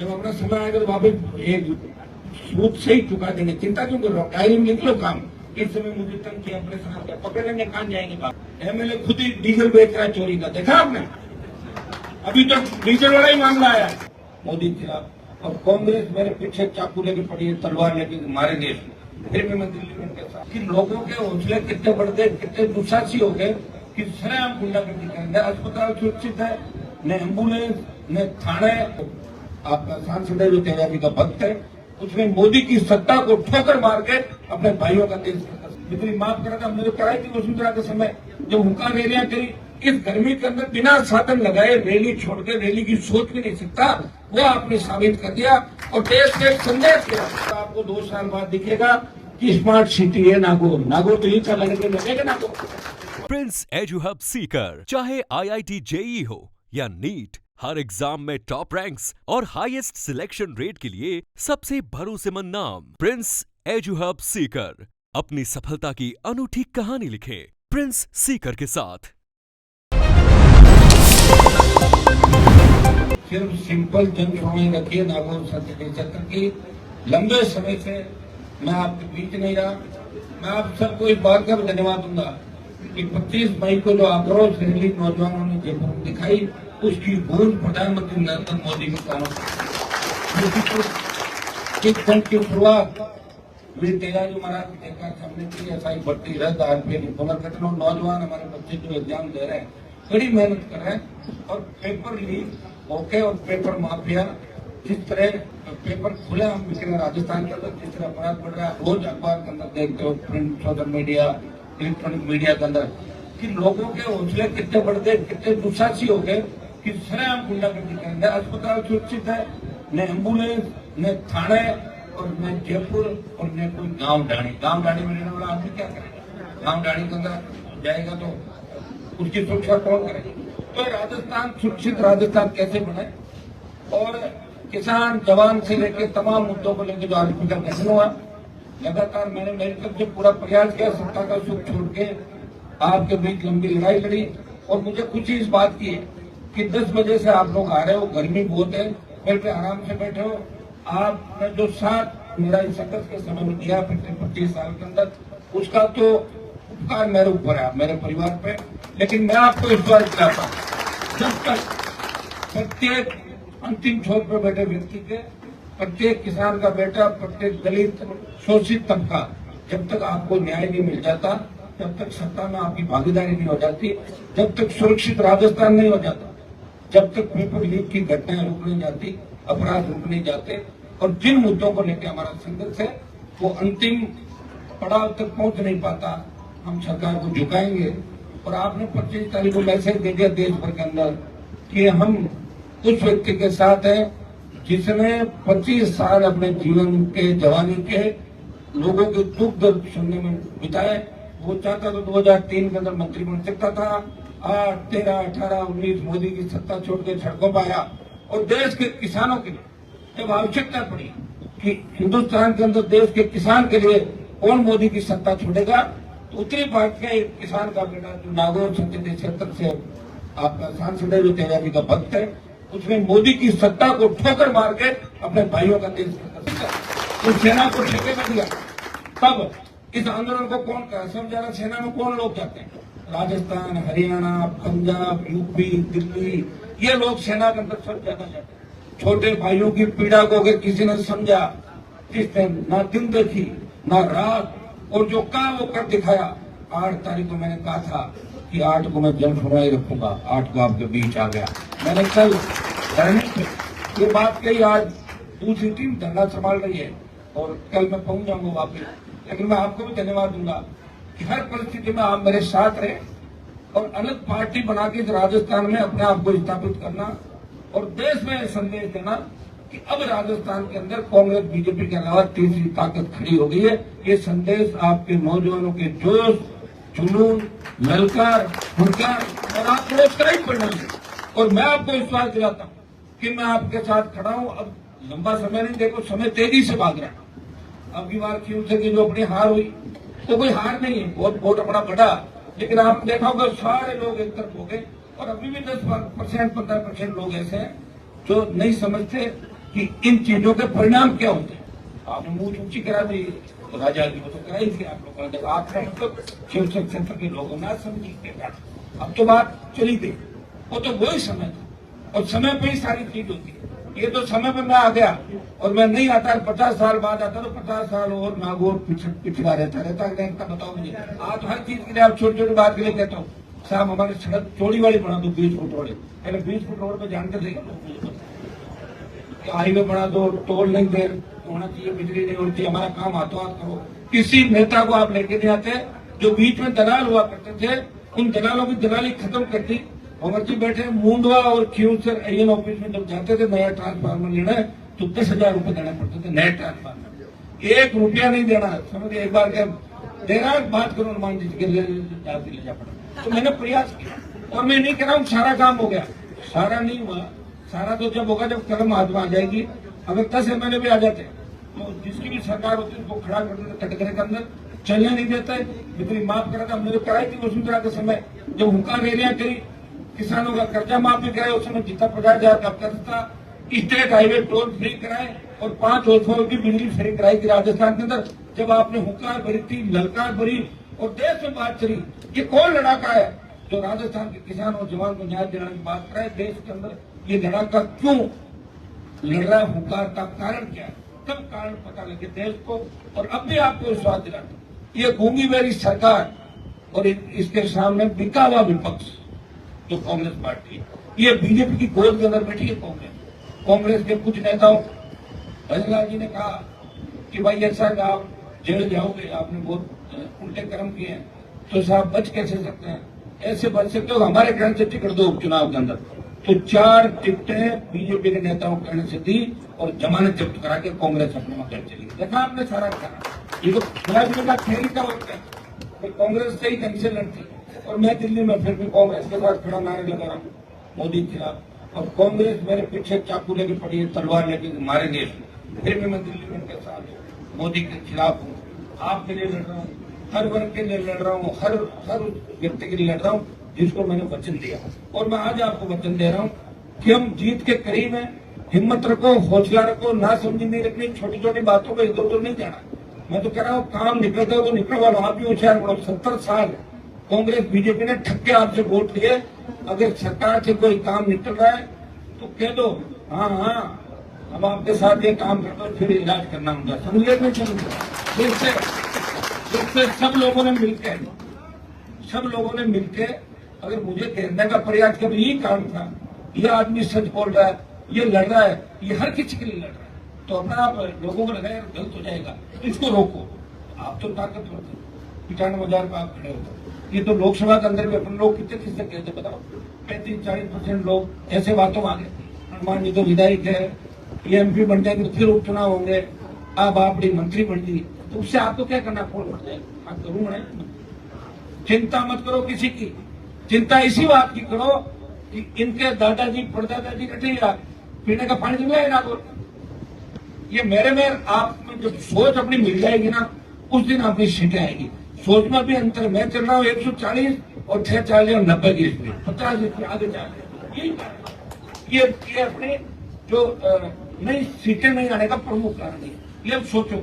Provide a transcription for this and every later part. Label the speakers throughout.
Speaker 1: जब अपना समय आएगा तो वापस एक सूद से ही चुका देंगे, चिंता क्यों कर रहा हूँ, डायरी में लिख लो काम। इस समय मुझे तंग किया, परेशान किया, पकड़ेंगे, कहाँ जाएंगे बात। एमएलए खुद ही डीजल बेच रहा है चोरी का, देखा आपने? अभी तक डीजल वाला ही मामला आया मोदी के खिलाफ, और कांग्रेस मेरे पीछे चाकू लेके पड़ी है, तलवार लेके मारेंगे, फिर भी मैं दिल्ली में उनके साथ। कि लोगों के हौसले कितने बढ़ते, कितने दुस्साहसी हो गए कि सरेआम गुंडागर्दी करेंगे। अस्पताल सुरक्षित है, न एम्बुलेंस न थाने। आपका सांसद जो तेजाबी का भक्त है, उसने मोदी की सत्ता को ठोकर मार के अपने भाइयों का देश बिजली माफ करा था। मुझे कराई थी वसुंधरा के समय, जो हुक्का रैलियां करी, इस गर्मी के अंदर बिना साधन लगाए रैली छोड़ के, रैली की सोच भी नहीं सकता, वो आपने साबित कर दिया और देश के संदेश दिया। तो आपको 2 साल बाद दिखेगा कि स्मार्ट सिटी है नागौर। नागौर तो यही लगेगा Nagaur.
Speaker 2: Prince edu hub Sikar, चाहे IIT JEE हो या नीट, हर एग्जाम में टॉप रैंक्स और हाईएस्ट सिलेक्शन रेट के लिए सबसे भरोसेमंद नाम प्रिंस एजू हब सीकर। अपनी सफलता की अनूठी कहानी लिखें प्रिंस सीकर के साथ।
Speaker 1: सिर्फ सिंपल जन सुनवाई रखिए नागौर संसदीय क्षेत्र की। लंबे समय से मैं आपके बीच नहीं रहा। मैं आप सबको इस बात का भी धन्यवाद दूंगा कि 25 मई को जो आक्रोश रैली नौजवानों ने जयपुर में दिखाई, उसकी गूंज प्रधानमंत्री नरेंद्र मोदी के कानों की शुरुआत मेरे तेजाजी महाराज की देखा हमने की। एसआई भर्ती रद्द, आरपीएफ पुनर्गठन, और नौजवान हमारे बच्चे जो एग्जाम दे रहे हैं बड़ी मेहनत कर रहे हैं। और पेपर लीक ओके और पेपर माफिया, जिस तरह पेपर खुले हम बिक रहे राजस्थान के अंदर, जिस तरह अपराध बढ़ रहा है, रोज अखबार के अंदर देखते हो, print, social media, electronic media के अंदर, कि लोगों के हौसले कितने बढ़ते, कितने दुस्साहसी हो गए कि सरेआम गुंडागर्दी करेंगे। अस्पताल सुरक्षित है, न एम्बुलेंस न थाने और न जयपुर और न कोई गांव डाणी। गांव डाणी में रहने वाला आदमी क्या करेगा? गांव डाणी के अंदर जाएगा तो उसकी सुरक्षा कौन करेगा? तो राजस्थान सुरक्षित राजस्थान कैसे बने? और किसान जवान से लेकर तमाम मुद्दों को लेकर जो आरपी का गठन हुआ, लगातार मैंने मेरी तरफ से पूरा प्रयास किया, सत्ता का सुख छोड़ के आपके बीच लंबी लड़ाई लड़ी। और मुझे खुशी इस बात की है कि 10 बजे से आप लोग आ रहे हो, गर्मी बहुत है, फिर पे आराम से बैठे हो। आपने जो साथ मेरा इस संघर्ष के समय में दिया पिछले 25 साल के अंदर, उसका तो उपकार मेरे ऊपर है, मेरे परिवार पे। लेकिन मैं आपको इस बार चाहता हूँ, जब तक प्रत्येक अंतिम छोर पर बैठे व्यक्ति के, प्रत्येक किसान का बेटा, प्रत्येक दलित शोषित तबका, जब तक आपको न्याय नहीं मिल जाता, जब तक सत्ता में आपकी भागीदारी नहीं हो जाती, जब तक सुरक्षित राजस्थान नहीं हो जाता, जब तक पेपर लीक की घटनाएं रुक नहीं जाती, अपराध रुक नहीं जाते, और जिन मुद्दों को लेकर हमारा संघर्ष है वो अंतिम पड़ाव तक पहुंच नहीं पाता, हम सरकार को झुकाएंगे। और आपने 25 तारीख को मैसेज दे दिया देश भर के अंदर कि हम उस व्यक्ति के साथ हैं जिसने 25 साल अपने जीवन के, जवानी के लोगों के दुख दर्द सुनने में बिताए। वो चाहता तो 2003 के अंदर मंत्री बन सकता था। 8, 13, 18, 19 मोदी की सत्ता छोड़ के सड़कों पर आया। और देश के किसानों के लिए जब आवश्यकता पड़ी कि हिंदुस्तान के अंदर देश के किसान के लिए कौन मोदी की सत्ता छोड़ेगा, तो उत्तरी भारत के एक किसान का बेटा जो नागौर संसदीय क्षेत्र से आपका सांसद जो तेजाबी का भक्त है, उसने मोदी की सत्ता को ठोकर मार के अपने भाइयों का देश तो सेना को ठेके में दिया। तब इस आंदोलन को कौन कर, सब ज्यादा सेना में कौन लोग जाते हैं? राजस्थान, हरियाणा, पंजाब, यूपी, दिल्ली, ये लोग सेना के अंदर सब ज्यादा जाते हैं। छोटे भाइयों की पीड़ा को अगर किसी ने समझा, जिसने ना दिन देखी ना रात, और जो कहा वो कर दिखाया। 8 तारीख को मैंने कहा था कि 8 को मैं जन सुनवाई रखूंगा, 8 को आपके बीच आ गया। मैंने कल ये बात कही, आज दूसरी टीम धरना संभाल रही है और कल मैं पहुंच जाऊंगा वापस। लेकिन मैं आपको भी धन्यवाद दूंगा कि हर परिस्थिति में आप मेरे साथ रहे और अलग पार्टी बना के राजस्थान में अपने आप को स्थापित करना और देश में संदेश देना कि अब राजस्थान के अंदर कांग्रेस बीजेपी के अलावा तीसरी ताकत खड़ी हो गई है। ये संदेश आपके नौजवानों के जोश, जुनून, ललकार, हुंकार और आप लोग का ही परिणाम है। और मैं आपको विश्वास दिलाता हूँ कि मैं आपके साथ खड़ा हूँ। अब लंबा समय नहीं, देखो समय तेजी से भाग रहा है। अब की बार क्यों से जो अपनी हार हुई, तो कोई हार नहीं है, बहुत वोट अपना बढ़ा, लेकिन आपने देखा होगा सारे लोग एक तरफ हो गए। और अभी भी 10% 15% लोग ऐसे हैं जो नहीं समझते कि इन चीजों के परिणाम क्या होते हैं। आपने मुंह ऊंची करा दी राजा की, वो तो कराई थी आप लोगों ने, आपका मतलब शिवसेना क्षेत्र के लोगों ने समझी के बाद अब तो बात चली गई। वो तो वही समय था और समय पे ही सारी चीज होती है। ये तो समय पे मैं आ गया और मैं नहीं आता, 50 साल बाद आता तो 50 साल और नागौर पिछड़ा रहता बताओ मुझे। आज हर चीज के लिए आप छोटी छोटी बात के लिए कहता हूँ साहब हमारी सड़क चौड़ी वाली बना दो 20 फुट रोड, पहले 20 फुट रोड पे जानते थे हाईवे बना दो, टोल नहीं दे होना चाहिए, बिजली नहीं होनी चाहिए, हमारा काम हाथों हाथ करो। किसी नेता को आप लेके नहीं आते। जो बीच में दलाल हुआ करते थे उन दलालों की दलाली खत्म कर दी। अमर जी बैठे मुंडवा और खींवसर एन ऑफिस में जब जाते थे नया ट्रांसफार्मर लेना है तो 10,000 रुपए देने पड़ते थे नए ट्रांसफार्मर, 1 रुपया नहीं देना। समझ एक बार क्या देना बात करो मान जी ले जा पड़ा। तो मैंने प्रयास किया और मैं नहीं कह रहा हूँ सारा काम हो गया, सारा नहीं हुआ। सारा तो जब होगा जब कलम हाथ में आ जाएगी। अगर 10 MLA भी आ जाते तो जिसकी भी सरकार होती है उसको खड़ा कर देते कटघरे के अंदर, चलने नहीं देता है। बिजली माफ करा था हमने, कराई थी वसुंधरा के समय जब हुक्का रैलियां करी, किसानों का कर्जा माफ भी कराया उस समय जितना 50,000 का कर्ज था। स्टेट हाईवे टोल फ्री कराए और 5 वर्षों की बिजली फ्री कराई थी राजस्थान के अंदर। जब आपने हुक्कार भरी थी, ललकार भरी और देश में बात चली, ये कौन लड़ाका है जो राजस्थान के किसान और जवान को न्याय दिलाने की बात कराए। देश के अंदर ये लड़ाका क्यों लड़ रहा है, हुक्कार का कारण क्या है, तब कारण पता लगे देश को। और अब भी आपको विश्वास दिलाता हूं ये गूंगी बेरी सरकार और इसके सामने बिका हुआ विपक्ष जो कांग्रेस पार्टी, ये बीजेपी की गोद के अंदर बैठी है। कांग्रेस के कुछ नेताओं भजनलाल जी ने कहा कि भाई ऐसा आप जेल जाओगे, आपने बहुत उल्टे कर्म किए हैं, तो साहब बच कैसे सकते हैं, ऐसे बच सकते हो हमारे कहने से टिकट दो उपचुनाव के अंदर। तो 4 टिकटें बीजेपी के नेताओं कहने से दी और जमानत जब्त करा के कांग्रेस अपने वहां चली गई। देखा आपने सारा कहा, ये तो का खेल का वक्त है। तो कांग्रेस से ही ढंग से लड़ती और मैं दिल्ली में फिर भी कांग्रेस के साथ खड़ा नारे लगा रहा हूँ मोदी के खिलाफ। और कांग्रेस मेरे पीछे चाकू लेके पड़ी है, तलवार लेके मारेंगे, फिर भी मैं दिल्ली में उनके साथ मोदी के खिलाफ हूँ। आपके लिए लड़ रहा हूँ, हर वर्ग के लिए लड़ रहा हूँ, हर व्यक्ति के लिए लड़ रहा हूँ जिसको मैंने वचन दिया। और मैं आज आपको वचन दे रहा हूँ कि हम जीत के करीब हैं। हिम्मत रखो, हौसला रखो, ना समझी नहीं रखनी, छोटी छोटी बातों को इधर उधर नहीं जाना। मैं तो कह रहा हूँ काम निकलता है तो निकलवा लो, आप भी होशियार बनो। 70 साल कांग्रेस बीजेपी ने ठक्के आपसे वोट लिए, अगर सरकार से कोई काम निकल रहा है तो कह दो हाँ हम आपके साथ ये काम करते हो, फिर इलाज करना होगा। समझिए नहीं समझिए, जिससे सब लोगों ने मिलकर अगर मुझे कहने का प्रयास कर, यही काम था, ये आदमी सच बोल रहा है, ये लड़ रहा है, ये हर किसी के लिए लड़ रहा है, तो अपना आप लोगों को लगाए गलत हो जाएगा तो इसको रोको। आप तो ताकतवर थे, 95,000 पर आप खड़े होते। ये तो लोकसभा के अंदर भी अपने लोग कितने किससे कहते बताओ, 35-40% लोग ऐसे बातों में आ गए। हनुमान जी तो विधायक है, ये MP बन जाएंगे तो फिर उपचुनाव होंगे, अब आप बड़ी मंत्री बन गई तो उससे आपको क्या करना फोन पड़ जाएगा। आप करूंगा, चिंता मत करो किसी की, चिंता इसी बात की करो कि इनके दादाजी परदादाजी कटेगा पीने का पानी मिल जाएगा। तो ये मेरे में आप में जब सोच अपनी मिल जाएगी ना, उस दिन अपनी सीटें आएगी। सोच में भी अंतर, मैं चल रहा हूँ 140 और 640 और 90 की स्पीड, 50 स्पीड आगे जा रहे हैं। ये अपने जो नई सीटें नहीं आने का प्रमुख कारण है। ये अब सोचो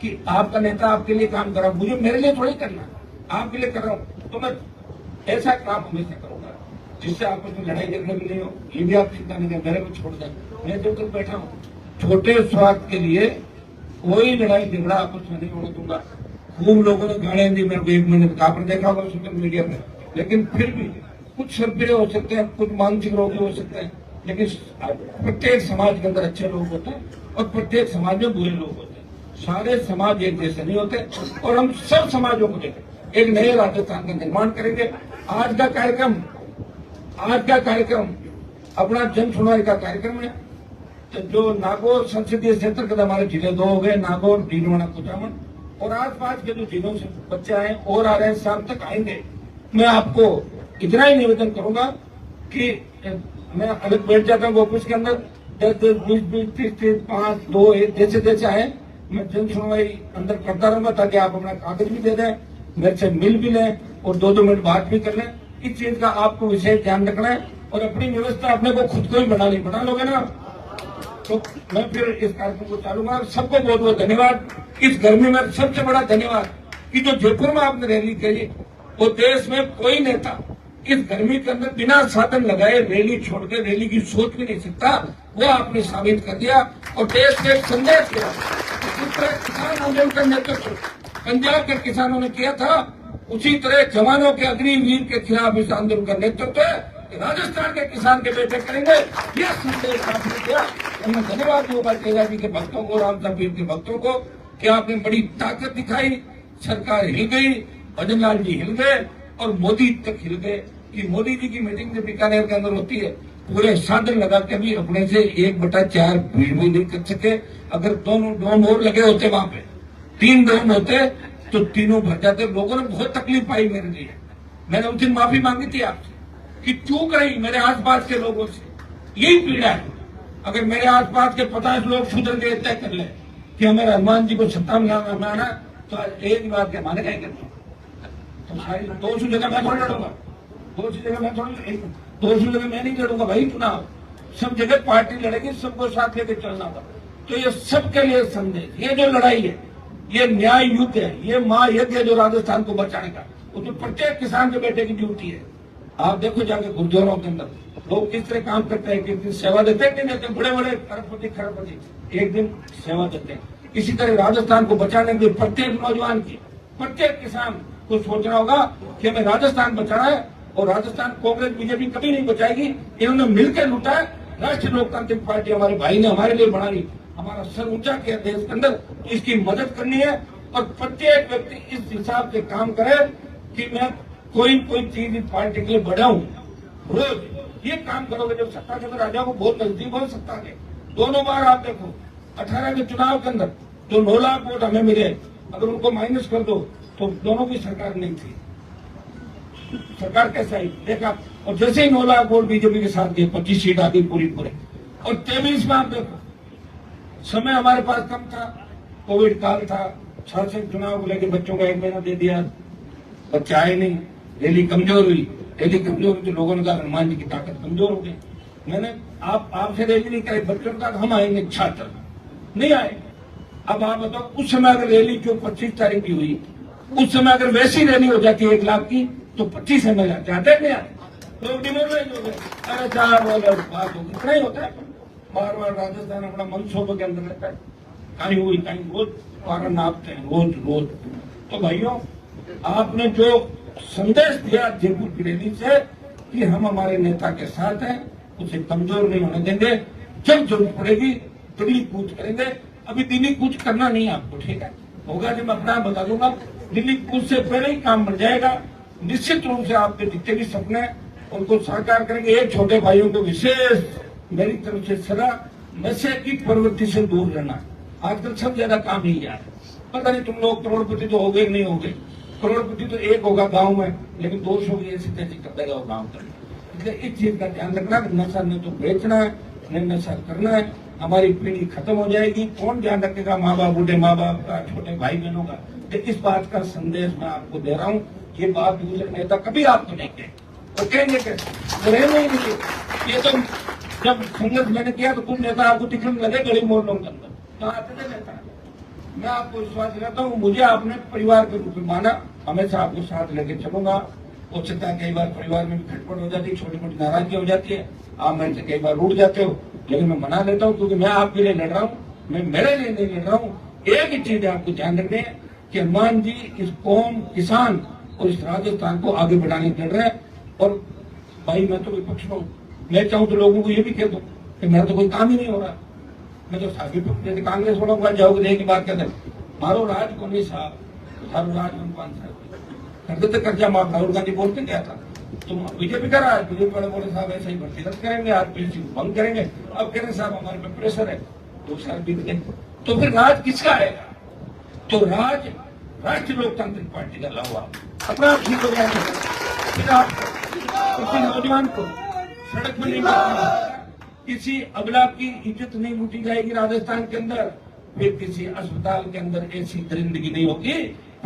Speaker 1: कि आपका नेता आपके लिए काम कर रहा, मुझे मेरे लिए थोड़ी करना, आपके लिए कर रहा हूँ, तो मैं ऐसा काम हमेशा करूंगा जिससे आपस में लड़ाई झगड़े भी नहीं हो। ये भी आप चिंता नहीं करें, मेरे को छोड़ दें, मैं जब तक बैठा हूँ छोटे स्वार्थ के लिए कोई लड़ाई झगड़ा आपस में नहीं होने दूंगा। खूब लोगों ने गालियां दी मेरे को 1 महीने तक, आपने देखा होगा सोशल मीडिया में, लेकिन फिर भी कुछ सर्पिले हो सकते हैं, कुछ मानसिक रोगी हो सकते हैं, लेकिन प्रत्येक समाज के अंदर अच्छे लोग होते हैं और प्रत्येक समाज में बुरे लोग होते हैं। सारे समाज एक जैसे नहीं होते और हम सब समाजों को देखें एक नए राजस्थान का निर्माण करेंगे। आज का कार्यक्रम अपना जन सुनवाई का कार्यक्रम है। तो जो नागौर संसदीय क्षेत्र के हमारे जिले 2 हो गए, नागौर, डीडवाना, कुचामन और आसपास के जो जिलों से बच्चे आए और आ रहे हैं, शाम तक आएंगे। मैं आपको इतना ही निवेदन करूंगा कि मैं अलग बैठ जाता हूँ ऑफिस के अंदर, 10, 20, 30, 5, 2, 1 जैसे जैसे आए मैं जन सुनवाई अंदर करता रहूंगा, ताकि आप अपना कागज भी दे दें, मेरे से मिल भी लें और 2-2 मिनट बात भी कर लें। इस चीज का आपको विशेष ध्यान रखना है और अपनी व्यवस्था अपने को खुद को ही बना लोगे ना, तो मैं फिर इस कार्यक्रम को चालूंगा। सबको बहुत बहुत धन्यवाद। इस गर्मी में सबसे बड़ा धन्यवाद कि जो जयपुर में आपने रैली करी, वो देश में कोई नेता इस गर्मी के अंदर बिना साधन लगाए रैली छोड़कर रैली की सोच भी नहीं सकता। वो आपने साबित कर दिया और देश के एक संदेश दिया। इस तरह किसान आंदोलन का नेतृत्व पंजाब के किसानों ने किया था, उसी तरह जवानों के अग्निवीर के खिलाफ इस आंदोलन का नेतृत्व राजस्थान के किसान के बेटे करेंगे। यह संदेश आपने दिया। मैं धन्यवाद दूंगा तेजा जी के भक्तों को, राम साहब के भक्तों को, कि आपने बड़ी ताकत दिखाई। सरकार हिल गई, भजन लाल जी हिल गए और मोदी तक हिल गए कि मोदी जी की मीटिंग जो बीकानेर के अंदर होती है, पूरे साधन लगा के भी अपने से 1/4 भीड़ भी नहीं कर सके। अगर दोनों डोम और लगे होते वहां पे, 3 डोम होते तो तीनों भर जाते। लोगों ने बहुत तकलीफ पाई मेरे लिए। मैंने उस दिन माफी मांगी थी आपसे कि चूक रही मेरे आसपास के लोगों से। यही पीड़ा है। अगर मेरे आसपास के 50 लोग सुधर के तय कर ले कि हमें हनुमान जी को सत्ता में लाना, तो आज एक ही बात के माने कहेंगे तो सारी 200 जगह मैं थोड़ी लड़ूंगा, 200 जगह मैं थोड़ी 200 जगह मैं नहीं लड़ूंगा भाई चुनाव। सब जगह पार्टी लड़ेगी, सबको साथ लेके चलना था। तो ये सबके लिए संदेश, ये जो लड़ाई है, ये न्याय युद्ध है, ये महायज्ञ है जो राजस्थान को बचाने का। उसमें प्रत्येक किसान के बेटे की ड्यूटी है। आप देखो जाके गुरुद्वारों के अंदर लोग किस तरह काम करते हैं, किस दिन सेवा देते हैं, नहीं देते। बड़े बड़े खरबपति एक दिन सेवा देते हैं। इसी तरह राजस्थान को बचाने के लिए प्रत्येक नौजवान की, प्रत्येक किसान को सोचना होगा कि हमें राजस्थान बचाना है। और राजस्थान कांग्रेस बीजेपी कभी नहीं बचाएगी। इन्होंने मिलकर लूटा है। राष्ट्रीय लोकतांत्रिक पार्टी हमारे भाई ने हमारे लिए बनाई, हमारा सर ऊंचा किया देश के अंदर, इसकी मदद करनी है। और प्रत्येक व्यक्ति इस हिसाब से काम करे कि मैं कोई चीज इस पार्टी के लिए बढ़ाऊं। रोज ये काम करोगे जब सत्ता के अंदर आ जाओगे, बहुत नजदीक हो सत्ता के। दोनों बार आप देखो 18 के चुनाव के अंदर जो 9 लाख वोट हमें मिले, अगर उनको माइनस कर दो तो दोनों की सरकार नहीं थी। सरकार कैसे आई देखा। और जैसे ही 9 लाख वोट बीजेपी के साथ दिए, 25 सीट आती पूरी। और 23 में आप देखो, समय हमारे पास कम था, कोविड काल था, शासन चुनाव को लेकर बच्चों का 1 महीना दे दिया, बच्चे आए नहीं, रैली कमजोर हुई। रैली कमजोर हुई तो लोगों ने कहा हनुमान जी की ताकत कमजोर हो गई। मैंने आपसे रैली नहीं कराई, बच्चों का हम आएंगे, छात्र नहीं आए। अब आप बताओ, उस समय अगर रैली जो 25 तारीख की हुई, उस समय अगर वैसी रैली हो जाती 1 लाख की, तो 25 ML जाते नहीं आते, लोग डिमोरलाइज हो गए। अरे 4 बात होगी, इतना ही होता है। बार बार राजस्थान अपना मनसूबों के अंदर रहता है, कहीं हुई कहीं रोज पारा नापते हैं, रोज। तो भाइयों, आपने जो संदेश दिया जयपुर की रैली से कि हम हमारे नेता के साथ हैं, उसे कमजोर नहीं होने देंगे। जब जरूरत पड़ेगी दिल्ली कूच करेंगे। अभी दिल्ली कूच करना नहीं है आपको, ठीक है, होगा जब मैं अपना बता दूंगा। दिल्ली कूच से पहले ही काम बन जाएगा। निश्चित रूप से आपके जितने भी सपने उनको साकार करेंगे। एक छोटे भाइयों को विशेष मेरी तरफ से सलाह, नशे की प्रवृत्ति से दूर रहना। आजकल सब ज्यादा काम ही है। पता नहीं तुम लोग करोड़पति तो हो गए नहीं हो गए। करोड़पति तो एक होगा गांव में, लेकिन 200 की ऐसी तैसी कर देगा वो गांव तक। इसलिए इस चीज का ध्यान रखना, नशा न तो बेचना है, न नशा करना है। हमारी पीढ़ी खत्म हो जाएगी। कौन ध्यान रखेगा? माँ बाप, बूढ़े माँ बाप का, छोटे भाई बहनों का। तो इस बात का संदेश मैं आपको दे रहा हूँ। ये बात दूसरे नेता कभी आपको नहीं कहे, वो कहेंगे कैसे? रहने ही नहीं। ये तो जब संघर्ष मैंने किया तो कुछ नेता आपको दिखने लगे गरीब मोहल्लों के अंदर, तो आते थे नेता। मैं आपको विश्वास दिलाता हूँ, मुझे आपने परिवार के रूप में माना, हमेशा आपको साथ लेके चलूंगा। हो सकता है कई बार परिवार में भी खटपट हो जाती है, छोटी मोटी नाराजगी हो जाती है, आप मेरे से कई बार रूठ जाते हो, लेकिन मैं मना लेता हूँ क्योंकि मैं आपके लिए लड़ रहा हूँ, मैं मेरे लिए नहीं लड़ रहा हूँ। एक ही चीज आपको ध्यान रखनी है कि हनुमान जी इस कौम, किसान और इस राजस्थान को आगे बढ़ाने लड़ रहे हैं। और भाई मैं तो विपक्ष में हूँ, मैं चाहूँ तो लोगों को ये भी कह दो कि मेरा तो कोई काम ही नहीं हो रहा। मैं तो जैसे कांग्रेस वालों के पास जाओगे, एक ही बात कहते हैं, मारो राज को नहीं साहब, मारो राज में 5 साल कर देते, कर्जा माफ। राहुल गांधी बोलते क्या था, तुम बीजेपी कर रहा है, बीजेपी वाले बोले साहब ऐसे ही भर्ती रद्द करेंगे, आज पीसी को भंग करेंगे। अब कह रहे साहब हमारे पे प्रेशर है, 2 साल बीत गए, तो फिर राज किसका आएगा? तो राज राष्ट्रीय लोकतांत्रिक पार्टी का लहुआ अपना आप ठीक हो जाएंगे। फिर आप किसी नौजवान को सड़क पर नहीं बैठना, किसी अबला की इज्जत नहीं लूटी जाएगी राजस्थान के अंदर, फिर किसी अस्पताल के अंदर ऐसी दरिंदगी नहीं होगी,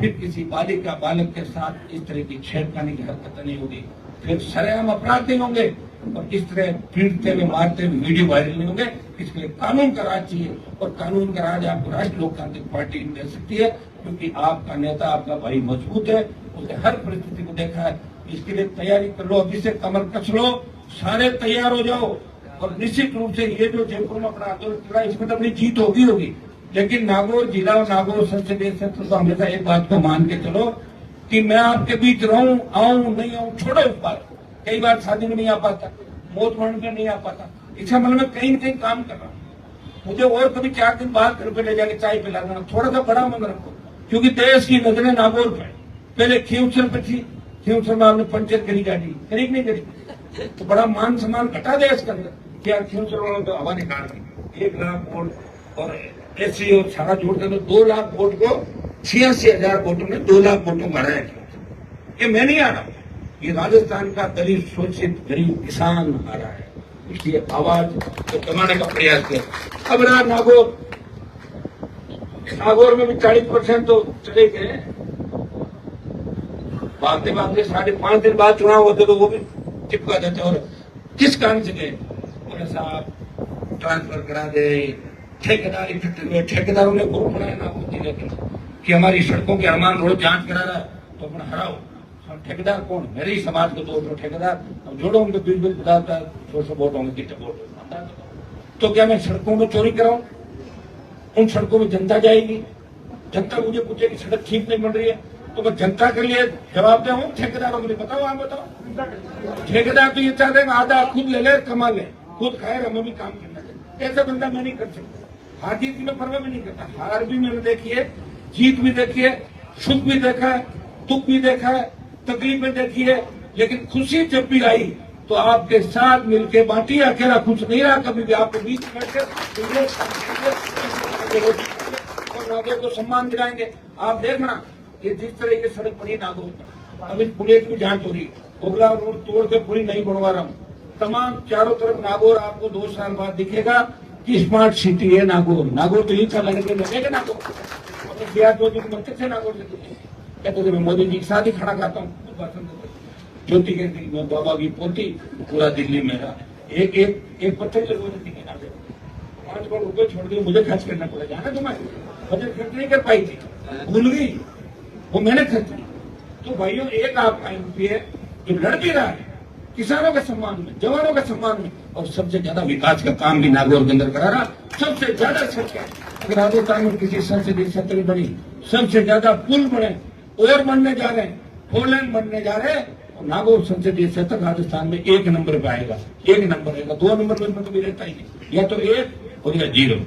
Speaker 1: फिर किसी बालिका बालक के साथ इस तरह की छेड़खानी की हरकत नहीं होगी, फिर सरेआम अपराध नहीं होंगे और इस तरह पीटते हुए मारते हुए वीडियो वायरल नहीं होंगे। इसके लिए कानून का राज चाहिए, और कानून का राज आपको राष्ट्रीय लोकतांत्रिक पार्टी दे सकती है, क्योंकि आपका नेता, आपका भाई मजबूत है, उसने हर परिस्थिति को देखा है। इसके लिए तैयारी कर लो, अभी से कमर कस लो, सारे तैयार हो जाओ। और निश्चित रूप से ये जो जयपुर में अपना आंदोलन चल रहा है, इसमें तो अपनी जीत होगी, लेकिन नागौर जिला और नागौर संसदीय क्षेत्र तो हमेशा एक बात को मान के चलो कि मैं आपके बीच रहूं, आऊं नहीं आऊं, छोड़ो इस बात। कई बार शादी में नहीं आ पाता, मौत मरण में नहीं आ पाता, इसका मतलब मैं कहीं न कहीं काम कर रहा हूँ। मुझे और कभी 4 दिन बाद घर पे ले जाके चाय पिला देना, थोड़ा सा बड़ा मन रखो, क्योंकि देश की नजरें नागौर पे। पहले खींवसर पे थी, खींवसर में आपने पंचायत करी गाड़ी करी नहीं करी, तो बड़ा मान सम्मान घटा देश के अंदर। क्या खींवसर वालों ने तो हवा निकाल दी, 1 लाख वोट और ऐसी और सारा जोड़ कर 2 लाख वोट को 86,000 वोटों में 2 लाख वोटों को हराया। ये मैं नहीं आ रहा, ये राजस्थान का दलित शोषित गरीब किसान आ रहा है, इसलिए आवाज तो दबाने का प्रयास किया। अब रहा नागौर, नागौर में भी 40% तो चले गए, भागते भागते 5.5 दिन बाद चुनाव होते तो वो भी चिपका देते। और किस कारण से गए, बोले साहब ट्रांसफर करा दे, ठेकेदार इकट्ठे हुए, ठेकेदारों ने ग्रुप बनाया नागौर जिले के कि हमारी सड़कों के अरमान रोड जांच करा रहा है तो अपना हराओ। ठेकेदार कौन, मेरे ही समाज के 2 ठेकेदार, अब जोड़ो उनके बिल बताता है 200 वोट होंगे, कितने वोट। तो क्या मैं सड़कों में चोरी कराऊं? उन सड़कों में जनता जाएगी, जनता मुझे पूछेगी सड़क ठीक नहीं बन रही है, तो मैं जनता के लिए जवाब दूं, ठेकेदारों के लिए बताओ, आप बताओ। ठेकेदार तो ये चाहते हैं आधा खुद ले ले, कमा ले, खुद खाए, हमें भी काम करना चाहिए। ऐसा बंदा मैं नहीं कर सकता। हार जीत की मैं परवाह भी नहीं करता, हार भी मैंने देखी है, जीत भी देखी है, सुख भी देखा है, दुख भी देखा है, तकलीफ में देखी है, लेकिन खुशी जब भी आई तो आपके साथ मिलके बांटी। अकेला खुश नहीं रहा कभी भी, आपके बीच बैठकर और नागौर को सम्मान दिलाएंगे। आप देखना ये जिस तरह की सड़क बनी नागौर, अभी पुलिस की जांच हो रही, ओगला रोड तोड़ के पूरी नहीं बनवा रहा हूँ, तमाम चारों तरफ नागौर आपको 2 साल बाद दिखेगा कि स्मार्ट सिटी है नागौर। नागौर तो ही लगेगा नागौर। मंत्री से नागौर से कहते थे मैं मोदी जी के साथ ही खाना खाता हूँ, ज्योति के मैं बाबा की पोती, पूरा दिल्ली मेरा, एक पत्थर से 5 करोड़ रुपए छोड़ दिए, मुझे खर्च करना पड़ा। जाना तुम्हें बजट खर्च नहीं कर पाई थी, भूल गई, वो मैंने खर्च की। तो भाइयों, एक आपका एमपी है जो लड़ भी रहा है किसानों के सम्मान में, जवानों के सम्मान में, और सबसे ज्यादा विकास का काम भी नागौर के अंदर करा रहा। सबसे ज्यादा सच है, अगर राजस्थान में किसी संसदीय क्षेत्र में बनी सबसे ज्यादा पुल बने और बनने जा रहे हैं, 4 लेन बनने जा रहे हैं, और नागौर संसदीय क्षेत्र राजस्थान में 1 नंबर पे आएगा, 1 नंबर आएगा। 2 नंबर पे कभी रहता ही नहीं, या तो 1 और या 0।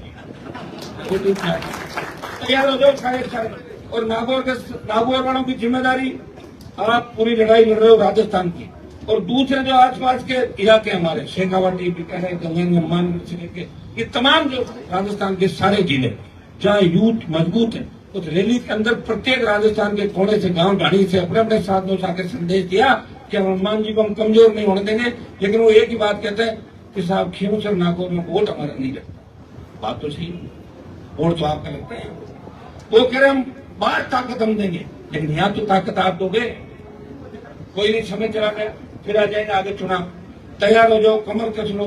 Speaker 1: तैयार हो जाओ सारे। और नागौर वालों की जिम्मेदारी, आप पूरी लड़ाई लड़ रहे हो राजस्थान की, और दूसरे जो आसपास के इलाके हमारे शेखावाटी, बीकानेर, गंगेन, हनुमानगढ़ से लेके ये तमाम जो राजस्थान के सारे जिले जहाँ यूथ मजबूत है, उस रैली के अंदर प्रत्येक राजस्थान के कोने से, गांव ढाणी से अपने अपने साथियों से आकर संदेश दिया कि हनुमान जी को हम कमजोर नहीं होने देंगे। लेकिन वो एक ही बात कहते हैं कि साहब खींवसर नागौर में वोट हमारा नहीं लगता। बात तो सही, वोट तो आपका लगता है। वो कह रहे हम बाहर ताकत हम देंगे, लेकिन यहाँ तो ताकत आप दोगे। कोई नहीं, समय चला गया, फिर आ जाएगा आगे चुनाव। तैयार हो जाओ, कमर कस लो,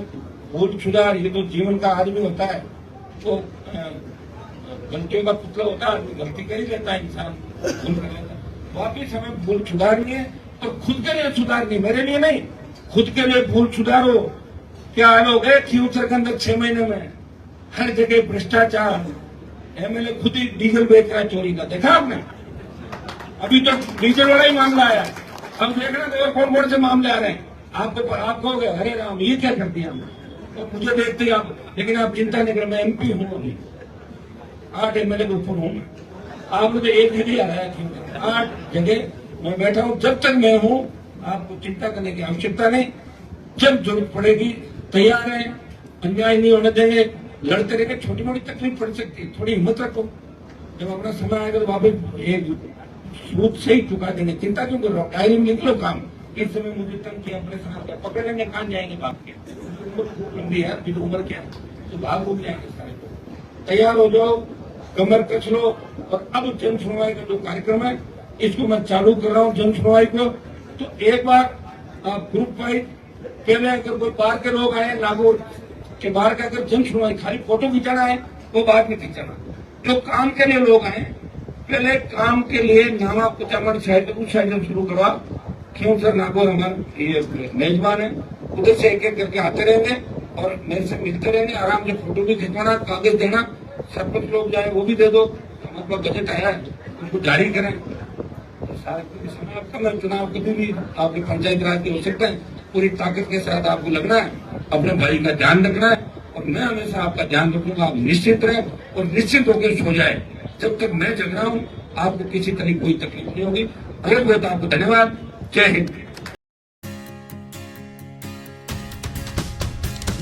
Speaker 1: भूल सुधार, ये तो जीवन का आदमी होता है, तो गलतियों का पुतला होता है, आदमी गलती कर ही लेता है, इंसान भूल कर लेता है। वापिस हमें भूल सुधारनी है, तो खुद के लिए सुधारनी, मेरे लिए नहीं, खुद के लिए भूल सुधारो। क्या हाल हो गए खींवसर के अंदर 6 महीने में, हर जगह भ्रष्टाचार, एमएलए खुद ही डीजल बेच रहा है चोरी का, देखा आपने? अभी तो डीजल वाला ही मामला आया, अब देखना और कौन से मामले आ रहे हैं। आप कहोगे अरे राम ये क्या कर दिया हमने, तो मुझे देखते ही आप, लेकिन आप चिंता नहीं करें, मैं एमपी हूँ, अभी 8 एमएलए के ऊपर हूँ। आपने तो एक जगह हराया थी, 8 जगह मैं बैठा हूँ। जब तक मैं हूँ आपको चिंता करने की आवश्यकता नहीं, जब जरूरत पड़ेगी तैयार है, अन्याय नहीं होने देंगे, लड़ते रहेंगे। छोटी मोटी तकलीफ पड़ सकती है, थोड़ी हिम्मत रखो, जब अपना समय आएगा तो वापस एक सूद से ही चुका देंगे। चिंता क्यों कर रहा हूँ, डायरी में लिख लो काम, इस समय मुझे तंग किया, अपने साथ पकड़ेंगे, कहाँ जाएंगे बाप के, लंबी है अभी तो उम्र क्या है, तो भाग घूम जाएंगे सारे। तैयार हो जाओ, कमर कस लो। और अब जन सुनवाई का जो कार्यक्रम है इसको मैं चालू कर रहा हूँ। जन सुनवाई को तो एक बार ग्रुप वाइज, पहले अगर कोई बाहर के लोग आए नागौर कि बाहर का अगर जन सुनवाई खाली फोटो खिंचाना है वो बात नहीं खिंचाना। जो काम के लिए लोग आए, पहले काम के लिए नामा कुचामन साइड उस साइड से शुरू करवा। क्यों सर नागौर हमारे ये मेजबान है, उधर से एक एक करके आते रहेंगे और मेरे से मिलते रहेंगे, आराम से फोटो भी खिंचवाना, कागज देना, सरपंच लोग जाए वो भी दे दो, हमारे पास बजट आया है उसको जारी करें। समय आपका, मैं चुनाव कभी भी आपकी पंचायत राज की हो सकता है, पूरी ताकत के साथ आपको लगना है, अपने भाई का ध्यान रखना है और मैं हमेशा आपका ध्यान रखूंगा। आप निश्चित रहें और निश्चित होकर सो जाए। जब तक मैं जग रहा हूँ आपको किसी तरह कोई तकलीफ नहीं होगी। बहुत बहुत आपको धन्यवाद। जय हिंद।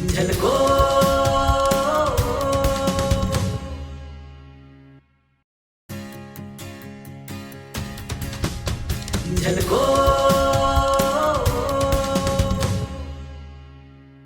Speaker 3: झलको झलको